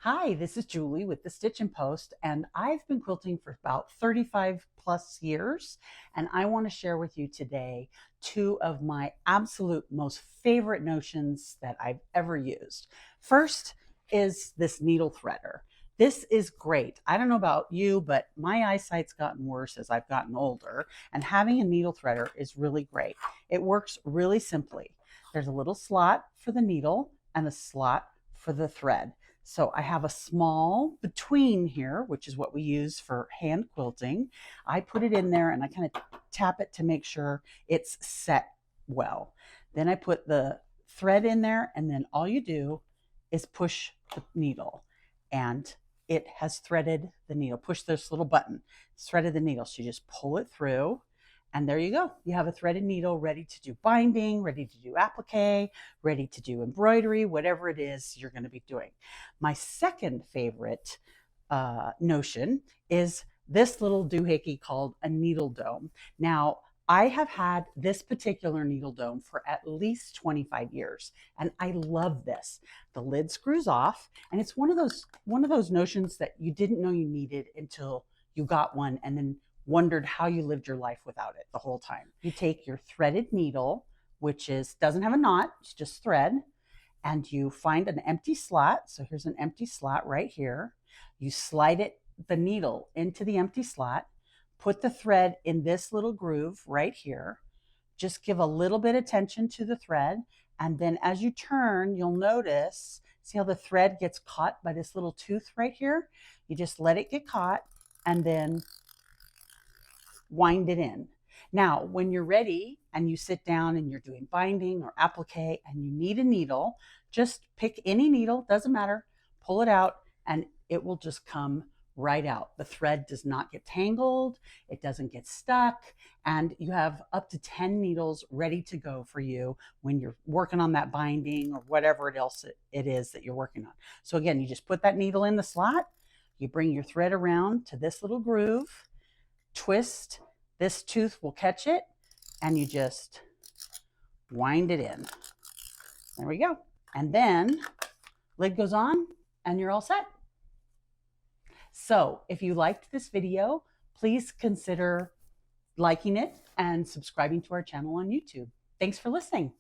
Hi, this is Julie with the Stitchin Post, and I've been quilting for about 35 plus years. And I want to share with you today two of my absolute most favorite notions that I've ever used. First is this needle threader. This is great. I don't know about you, but my eyesight's gotten worse as I've gotten older, and having a needle threader is really great. It works really simply. There's a little slot for the needle and a slot for the thread. So I have a small between here, which is what we use for hand quilting. I put it in there and I kind of tap it to make sure it's set well. Then I put the thread in there, and then all you do is push the needle and it has threaded the needle. Push this little button, it's threaded the needle. So you just pull it through and there you go. You have a threaded needle ready to do binding, ready to do applique, ready to do embroidery, whatever it is you're going to be doing. My second favorite notion is this little doohickey called a needle dome. Now, I have had this particular needle dome for at least 25 years, and I love this. The lid screws off, and it's one of those notions that you didn't know you needed until you got one, and then wondered how you lived your life without it the whole time. You take your threaded needle, which doesn't have a knot, it's just thread, and you find an empty slot. So here's an empty slot right here. You slide the needle into the empty slot, put the thread in this little groove right here. Just give a little bit of tension to the thread, and then as you turn, you'll notice, see how the thread gets caught by this little tooth right here? You just let it get caught and then wind it in. Now, when you're ready and you sit down and you're doing binding or applique and you need a needle, just pick any needle, doesn't matter, pull it out, and it will just come right out. The thread does not get tangled, it doesn't get stuck, and you have up to 10 needles ready to go for you when you're working on that binding or whatever else it is that you're working on. So again, you just put that needle in the slot, you bring your thread around to this little groove, twist, this tooth will catch it, and you just wind it in. There we go. And then lid goes on and you're all set. So if you liked this video, please consider liking it and subscribing to our channel on YouTube. Thanks for listening.